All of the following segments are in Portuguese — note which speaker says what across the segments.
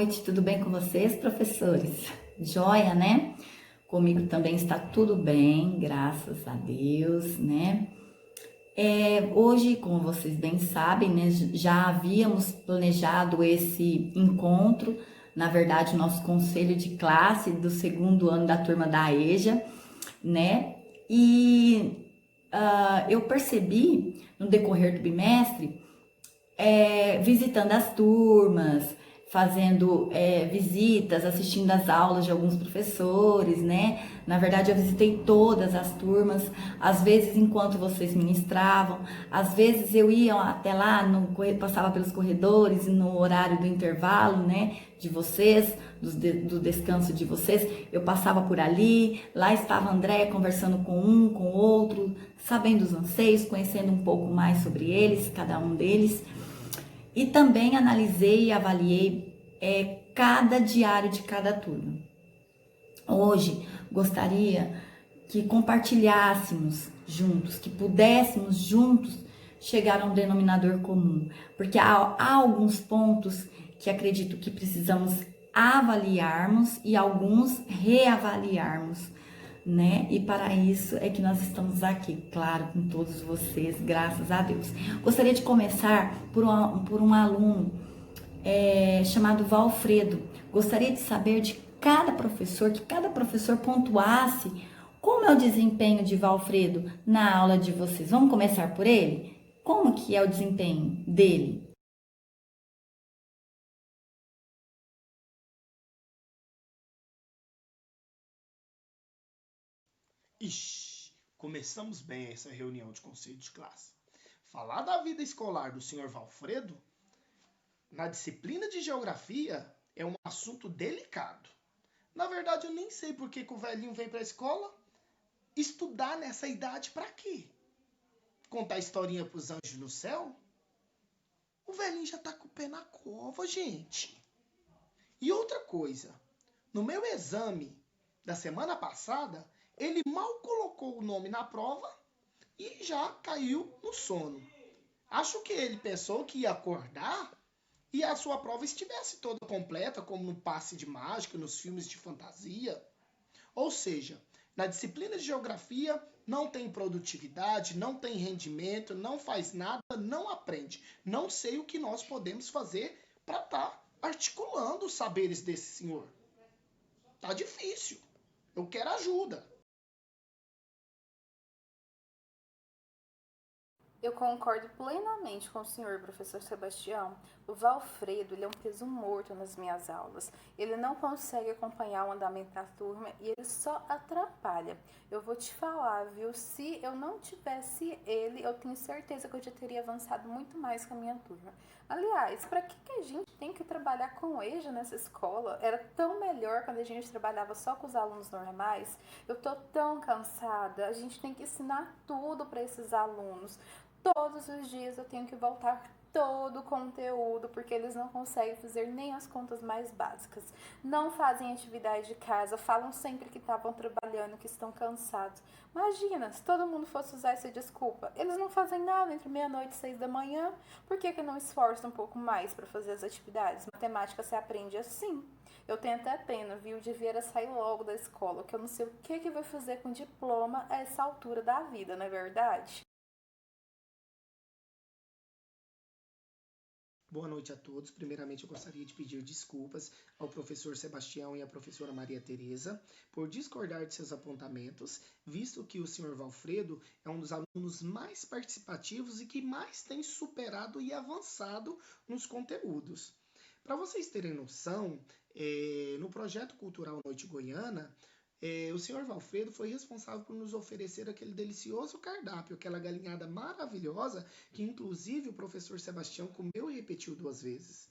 Speaker 1: noite, tudo bem com vocês, professores? Joia, né? Comigo também está tudo bem, graças a Deus, né? Hoje, como vocês bem sabem, né, já havíamos planejado esse encontro, na verdade, o nosso conselho de classe do segundo ano da turma da EJA, né? Eu percebi no decorrer do bimestre visitando as turmas, fazendo visitas, assistindo às aulas de alguns professores, né? Na verdade, eu visitei todas as turmas, às vezes enquanto vocês ministravam, às vezes eu ia até lá, passava pelos corredores e no horário do intervalo, né? De vocês, do descanso de vocês, eu passava por ali, lá estava André conversando com um, com o outro, sabendo os anseios, conhecendo um pouco mais sobre eles, cada um deles. E também analisei e avaliei cada diário de cada turma. Hoje gostaria que compartilhássemos juntos, que pudéssemos juntos chegar a um denominador comum, porque há alguns pontos que acredito que precisamos avaliarmos e alguns reavaliarmos, né? E para isso é que nós estamos aqui, claro, com todos vocês, graças a Deus. Gostaria de começar por um aluno chamado Valfredo. Gostaria de saber de cada professor, que cada professor pontuasse como é o desempenho de Valfredo na aula de vocês. Vamos começar por ele? Como que é o desempenho dele?
Speaker 2: Ixi, começamos bem essa reunião de conselho de classe. Falar da vida escolar do senhor Valfredo na disciplina de geografia é um assunto delicado. Na verdade, eu nem sei por que o velhinho vem para a escola. Estudar nessa idade para quê? Contar historinha pros anjos no céu? O velhinho já tá com o pé na cova, gente. E outra coisa, no meu exame da semana passada, ele mal colocou o nome na prova e já caiu no sono. Acho que ele pensou que ia acordar e a sua prova estivesse toda completa, como no passe de mágica, nos filmes de fantasia. Ou seja, na disciplina de geografia não tem produtividade, não tem rendimento, não faz nada, não aprende. Não sei o que nós podemos fazer para estar articulando os saberes desse senhor. Tá difícil. Eu quero ajuda.
Speaker 3: Eu concordo plenamente com o senhor, professor Sebastião. O Valfredo, ele é um peso morto nas minhas aulas. Ele não consegue acompanhar o andamento da turma e ele só atrapalha. Eu vou te falar, viu? Se eu não tivesse ele, eu tenho certeza que eu já teria avançado muito mais com a minha turma. Aliás, para que a gente tem que trabalhar com o EJA nessa escola? Era tão melhor quando a gente trabalhava só com os alunos normais. Eu tô tão cansada. A gente tem que ensinar tudo para esses alunos. Todos os dias eu tenho que voltar todo o conteúdo, porque eles não conseguem fazer nem as contas mais básicas. Não fazem atividade de casa, falam sempre que estavam trabalhando, que estão cansados. Imagina, se todo mundo fosse usar essa desculpa. Eles não fazem nada entre meia-noite e 6 da manhã. Por que não esforça um pouco mais para fazer as atividades? Matemática se aprende assim. Eu tenho até pena, viu, de ver a sair logo da escola, que eu não sei o que vai fazer com diploma a essa altura da vida, não é verdade?
Speaker 2: Boa noite a todos. Primeiramente, eu gostaria de pedir desculpas ao professor Sebastião e à professora Maria Tereza por discordar de seus apontamentos, visto que o senhor Valfredo é um dos alunos mais participativos e que mais tem superado e avançado nos conteúdos. Para vocês terem noção, no projeto cultural Noite Goiana, o senhor Valfredo foi responsável por nos oferecer aquele delicioso cardápio, aquela galinhada maravilhosa que inclusive o professor Sebastião comeu e repetiu 2 vezes.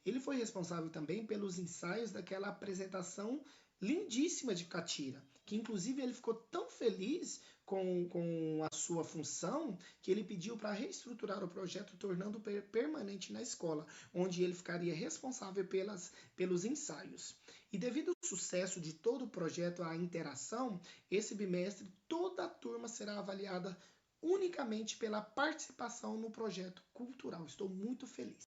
Speaker 2: Ele foi responsável também pelos ensaios daquela apresentação lindíssima de Catira, que inclusive ele ficou tão feliz com a sua função que ele pediu para reestruturar o projeto, tornando permanente na escola, onde ele ficaria responsável pelos ensaios. E devido ao sucesso de todo o projeto, a interação, esse bimestre toda a turma será avaliada unicamente pela participação no projeto cultural. Estou muito feliz.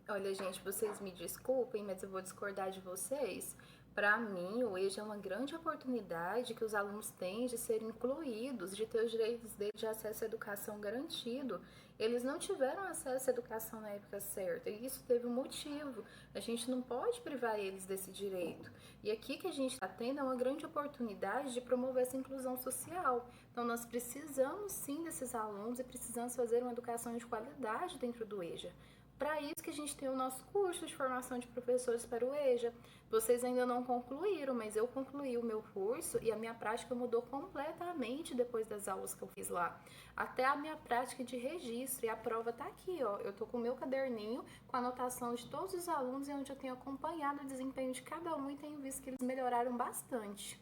Speaker 3: Olha, gente, vocês me desculpem, mas eu vou discordar de vocês. Para mim, o EJA é uma grande oportunidade que os alunos têm de serem incluídos, de ter os direitos deles de acesso à educação garantido. Eles não tiveram acesso à educação na época certa, e isso teve um motivo. A gente não pode privar eles desse direito. E aqui que a gente está tendo é uma grande oportunidade de promover essa inclusão social. Então, nós precisamos sim desses alunos e precisamos fazer uma educação de qualidade dentro do EJA. Para isso que a gente tem o nosso curso de formação de professores para o EJA. Vocês ainda não concluíram, mas eu concluí o meu curso e a minha prática mudou completamente depois das aulas que eu fiz lá. Até a minha prática de registro, e a prova tá aqui, ó. Eu tô com o meu caderninho com a anotação de todos os alunos e onde eu tenho acompanhado o desempenho de cada um e tenho visto que eles melhoraram bastante.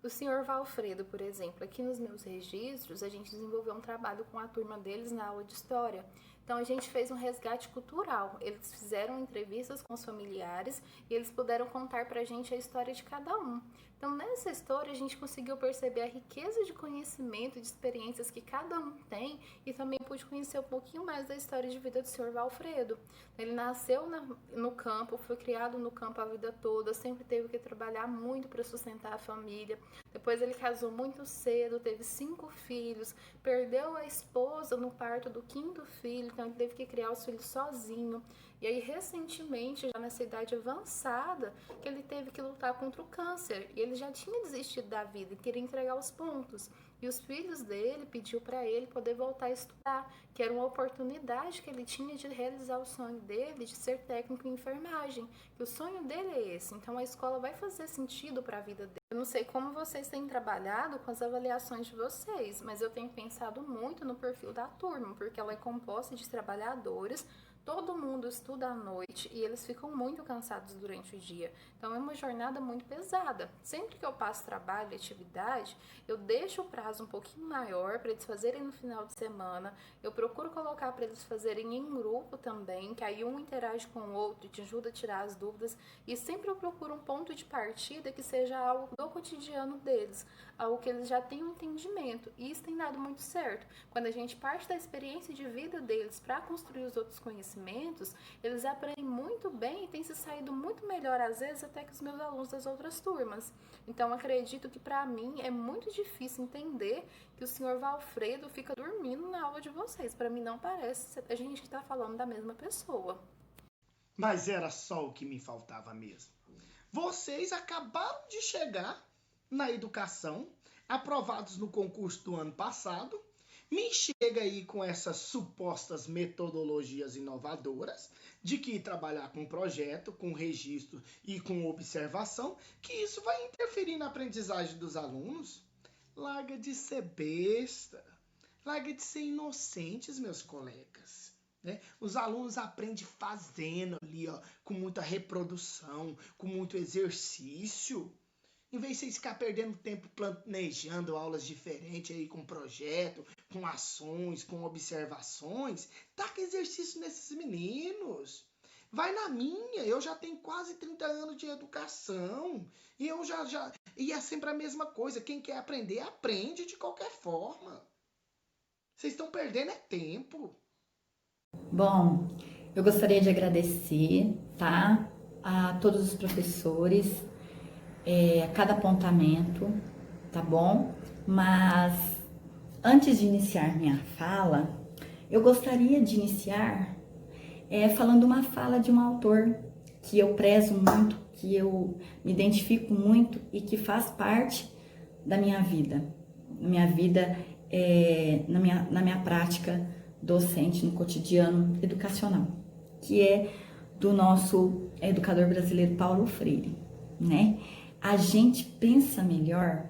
Speaker 3: O senhor Valfredo, por exemplo, aqui nos meus registros, a gente desenvolveu um trabalho com a turma deles na aula de História. Então, a gente fez um resgate cultural. Eles fizeram entrevistas com os familiares e eles puderam contar pra gente a história de cada um. Então, nessa história, a gente conseguiu perceber a riqueza de conhecimento e de experiências que cada um tem e também pude conhecer um pouquinho mais da história de vida do senhor Valfredo. Ele nasceu no campo, foi criado no campo a vida toda, sempre teve que trabalhar muito para sustentar a família. Depois ele casou muito cedo, teve 5 filhos, perdeu a esposa no parto do 5º filho, então ele teve que criar os filhos sozinho. E aí, recentemente, já nessa idade avançada, que ele teve que lutar contra o câncer. E ele já tinha desistido da vida e queria entregar os pontos. E os filhos dele pediu para ele poder voltar a estudar, que era uma oportunidade que ele tinha de realizar o sonho dele de ser técnico em enfermagem. Que o sonho dele é esse. Então, a escola vai fazer sentido para a vida dele. Eu não sei como vocês têm trabalhado com as avaliações de vocês, mas eu tenho pensado muito no perfil da turma, porque ela é composta de trabalhadores. Todo mundo estuda à noite e eles ficam muito cansados durante o dia. Então é uma jornada muito pesada. Sempre que eu passo trabalho e atividade, eu deixo o prazo um pouquinho maior para eles fazerem no final de semana. Eu procuro colocar para eles fazerem em grupo também, que aí um interage com o outro e te ajuda a tirar as dúvidas. E sempre eu procuro um ponto de partida que seja algo do cotidiano deles, algo que eles já tenham entendimento. E isso tem dado muito certo. Quando a gente parte da experiência de vida deles para construir os outros conhecimentos, eles aprendem muito bem e têm se saído muito melhor, às vezes, até que os meus alunos das outras turmas. Então, acredito que, para mim, é muito difícil entender que o senhor Valfredo fica dormindo na aula de vocês. Para mim, não parece a gente está falando da mesma pessoa.
Speaker 2: Mas era só o que me faltava mesmo. Vocês acabaram de chegar na educação, aprovados no concurso do ano passado, me chega aí com essas supostas metodologias inovadoras de que trabalhar com projeto, com registro e com observação, que isso vai interferir na aprendizagem dos alunos. Larga de ser besta, larga de ser inocentes, meus colegas. Né? Os alunos aprendem fazendo ali, ó, com muita reprodução, com muito exercício. Em vez de vocês ficar perdendo tempo planejando aulas diferentes aí com projeto, com ações, com observações, taca exercício nesses meninos. Vai na minha, eu já tenho quase 30 anos de educação. E eu e é sempre a mesma coisa. Quem quer aprender, aprende de qualquer forma. Vocês estão perdendo é tempo.
Speaker 1: Bom, eu gostaria de agradecer, tá, a todos os professores, a cada apontamento, tá bom? Mas antes de iniciar minha fala, eu gostaria de iniciar falando uma fala de um autor que eu prezo muito, que eu me identifico muito e que faz parte da minha vida, na minha prática docente no cotidiano educacional, que é do nosso educador brasileiro Paulo Freire, né? A gente pensa melhor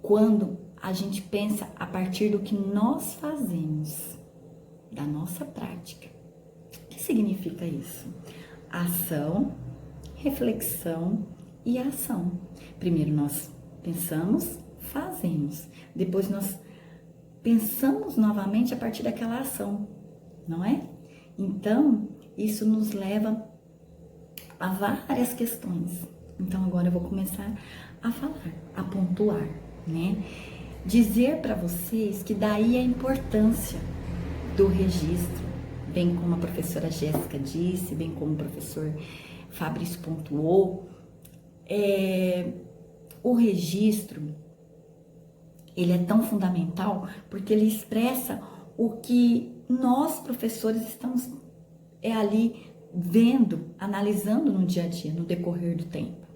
Speaker 1: quando a gente pensa a partir do que nós fazemos, da nossa prática. O que significa isso? Ação, reflexão e ação. Primeiro nós pensamos, fazemos. Depois nós pensamos novamente a partir daquela ação, não é? Então, isso nos leva a várias questões. Então, agora eu vou começar a falar, a pontuar, né? Dizer para vocês que daí a importância do registro, bem como a professora Jéssica disse, bem como o professor Fabrício pontuou, o registro, ele é tão fundamental porque ele expressa o que nós, professores, estamos ali vendo, analisando no dia a dia, no decorrer do tempo.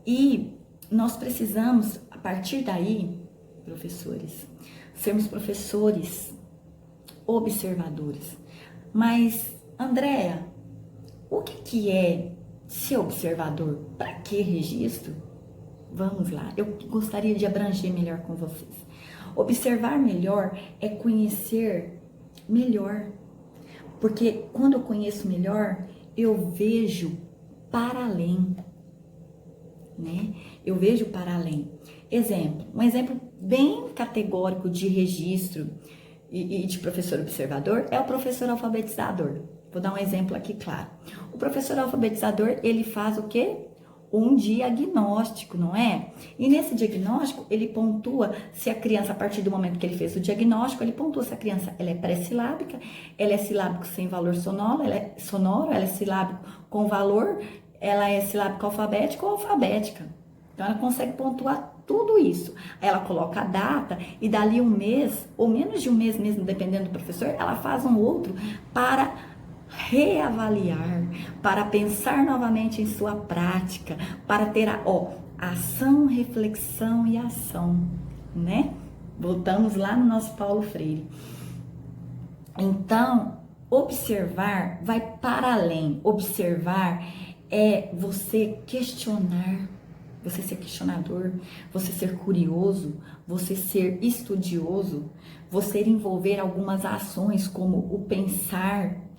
Speaker 1: E nós precisamos, a partir daí, professores, sermos professores observadores. Mas, Andréa, o que é ser observador? Para que registro? Vamos lá, eu gostaria de abranger melhor com vocês. Observar melhor é conhecer melhor. Porque quando eu conheço melhor, eu vejo para além, né? Eu vejo para além. Um exemplo bem categórico de registro e de professor observador é o professor alfabetizador. Vou dar um exemplo aqui claro. O professor alfabetizador, ele faz o quê? Um diagnóstico, não é? E nesse diagnóstico, ele pontua se a criança, a partir do momento que ele fez o diagnóstico, ele pontua se a criança ela é pré-silábica, ela é silábico sem valor sonoro, ela é silábico com valor, ela é silábico alfabético ou alfabética. Então, ela consegue pontuar tudo isso. Ela coloca a data e dali um mês, ou menos de um mês mesmo, dependendo do professor, ela faz um outro para reavaliar, para pensar novamente em sua prática, para ter ação, reflexão e ação, né? Voltamos lá no nosso Paulo Freire. Então, observar vai para além. Observar é você questionar, você ser questionador, você ser curioso, você ser estudioso, você envolver algumas ações como o pensar,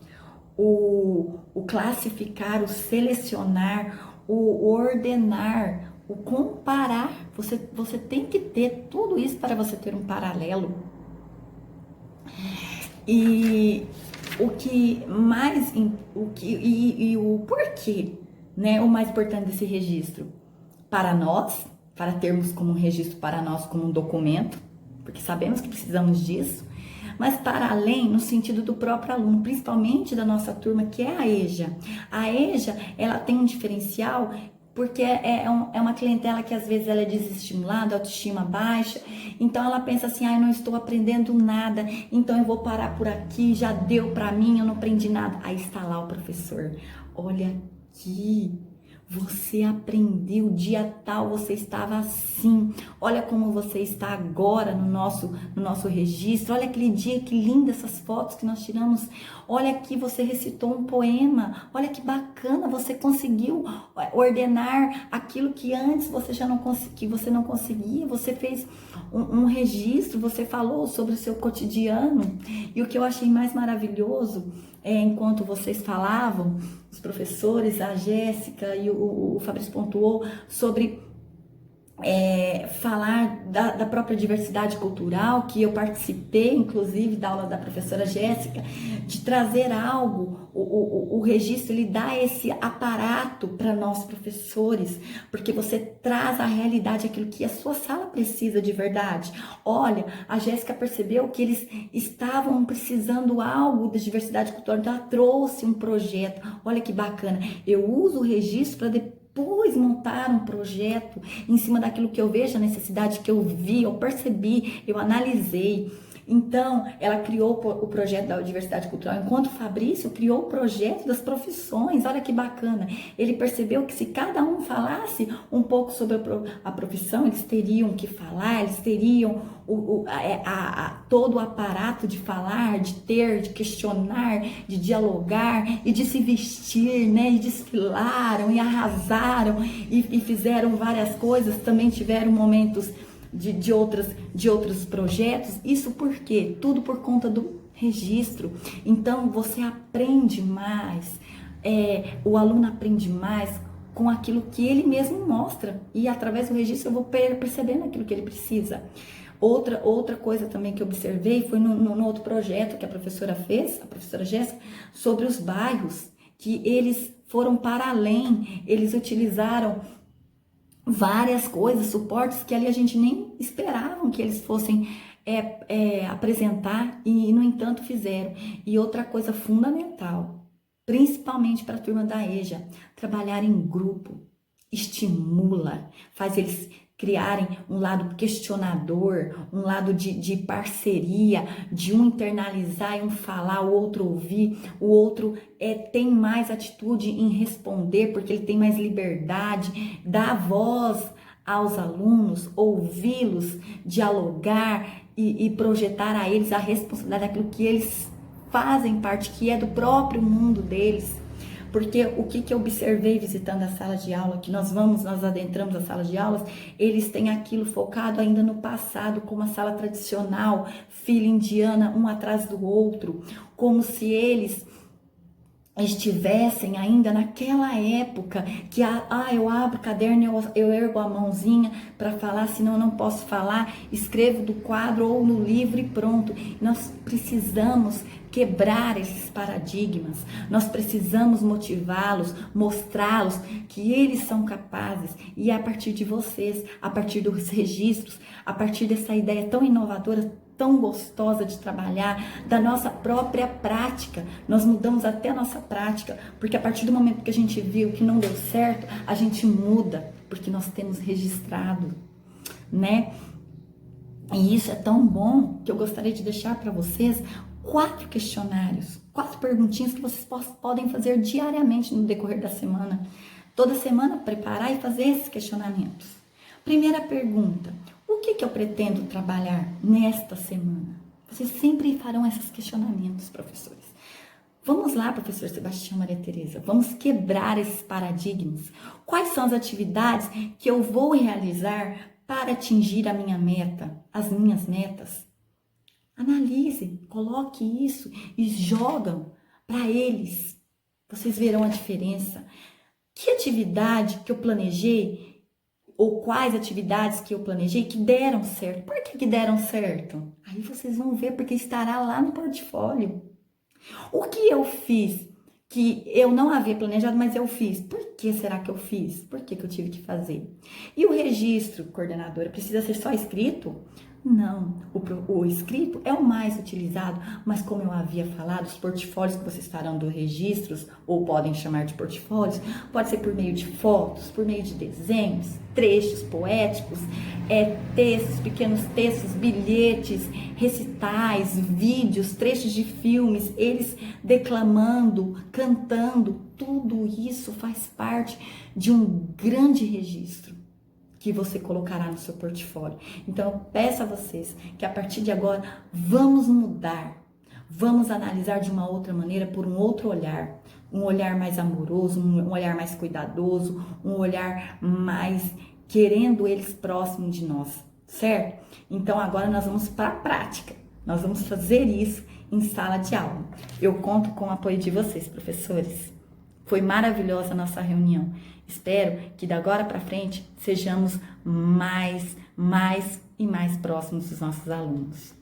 Speaker 1: o classificar, o selecionar, o ordenar, o comparar. Você tem que ter tudo isso para você ter um paralelo. E o porquê, né? O mais importante desse registro para nós, para termos como um registro para nós como um documento, porque sabemos que precisamos disso. Mas para além, no sentido do próprio aluno, principalmente da nossa turma, que é a EJA. A EJA, ela tem um diferencial porque é uma clientela que às vezes ela é desestimulada, autoestima baixa, então ela pensa assim, eu não estou aprendendo nada, então eu vou parar por aqui, já deu para mim, eu não aprendi nada. Aí está lá o professor, olha aqui, você aprendeu, dia tal você estava assim, olha como você está agora no nosso registro, olha aquele dia, que linda essas fotos que nós tiramos, olha aqui você recitou um poema, olha que bacana, você conseguiu ordenar aquilo que antes você já não conseguia, você fez um registro, você falou sobre o seu cotidiano. E o que eu achei mais maravilhoso enquanto vocês falavam, os professores, a Jéssica e o Fabrício pontuou sobre falar da própria diversidade cultural, que eu participei, inclusive, da aula da professora Jéssica, de trazer algo, o registro, ele dá esse aparato para nós professores, porque você traz à realidade aquilo que a sua sala precisa de verdade. Olha, a Jéssica percebeu que eles estavam precisando algo de diversidade cultural, então ela trouxe um projeto. Olha que bacana, eu uso o registro para depois montar um projeto em cima daquilo que eu vejo, a necessidade que eu vi, eu percebi, eu analisei. Então, ela criou o projeto da diversidade cultural, enquanto o Fabrício criou o projeto das profissões. Olha que bacana. Ele percebeu que se cada um falasse um pouco sobre a profissão, eles teriam que falar, eles teriam todo o aparato de falar, de ter, de questionar, de dialogar e de se vestir, né? E desfilaram e arrasaram e fizeram várias coisas, também tiveram momentos de outros projetos. Isso por quê? Tudo por conta do registro. Então você aprende mais, o aluno aprende mais com aquilo que ele mesmo mostra, e através do registro eu vou percebendo aquilo que ele precisa. Outra coisa também que eu observei foi no outro projeto que a professora fez, a professora Jéssica, sobre os bairros, que eles foram para além, eles utilizaram várias coisas, suportes que ali a gente nem esperavam que eles fossem apresentar e, no entanto, fizeram. E outra coisa fundamental, principalmente para a turma da EJA, trabalhar em grupo, estimula, faz eles criarem um lado questionador, um lado de parceria, de um internalizar e um falar, o outro ouvir, o outro tem mais atitude em responder, porque ele tem mais liberdade, dá voz aos alunos, ouvi-los, dialogar e projetar a eles a responsabilidade daquilo que eles fazem parte, que é do próprio mundo deles. Porque o que eu observei visitando a sala de aula, que nós adentramos a sala de aulas, eles têm aquilo focado ainda no passado, como a sala tradicional, fila indiana, um atrás do outro, como se eles estivessem ainda naquela época que eu abro o caderno, eu ergo a mãozinha para falar, senão eu não posso falar, escrevo do quadro ou no livro e pronto. Nós precisamos quebrar esses paradigmas, nós precisamos motivá-los, mostrá-los que eles são capazes, e a partir de vocês, a partir dos registros, a partir dessa ideia tão inovadora, tão gostosa de trabalhar, da nossa própria prática, nós mudamos até a nossa prática, porque a partir do momento que a gente viu que não deu certo, a gente muda, porque nós temos registrado, né? E isso é tão bom que eu gostaria de deixar para vocês 4 questionários, 4 perguntinhas que vocês podem fazer diariamente no decorrer da semana. Toda semana preparar e fazer esses questionamentos. Primeira pergunta: o que eu pretendo trabalhar nesta semana? Vocês sempre farão esses questionamentos, professores. Vamos lá, professor Sebastião, Maria Tereza, vamos quebrar esses paradigmas. Quais são as atividades que eu vou realizar para atingir a minha meta, as minhas metas? Analise, coloque isso e jogam para eles. Vocês verão a diferença. Que atividade que eu planejei, ou quais atividades que eu planejei que deram certo? Por que deram certo? Aí vocês vão ver, porque estará lá no portfólio. O que eu fiz que eu não havia planejado, mas eu fiz. Por que será que eu fiz? Por que eu tive que fazer? E o registro, coordenadora, precisa ser só escrito? Não, o escrito é o mais utilizado, mas como eu havia falado, os portfólios que vocês farão dos registros, ou podem chamar de portfólios, pode ser por meio de fotos, por meio de desenhos, trechos poéticos, textos, pequenos textos, bilhetes, recitais, vídeos, trechos de filmes, eles declamando, cantando, tudo isso faz parte de um grande registro que você colocará no seu portfólio. Então, eu peço a vocês que a partir de agora, vamos mudar, vamos analisar de uma outra maneira, por um outro olhar, um olhar mais amoroso, um olhar mais cuidadoso, um olhar mais querendo eles próximos de nós, certo? Então, agora nós vamos para a prática, nós vamos fazer isso em sala de aula. Eu conto com o apoio de vocês, professores. Foi maravilhosa a nossa reunião. Espero que de agora para frente sejamos mais e mais próximos dos nossos alunos.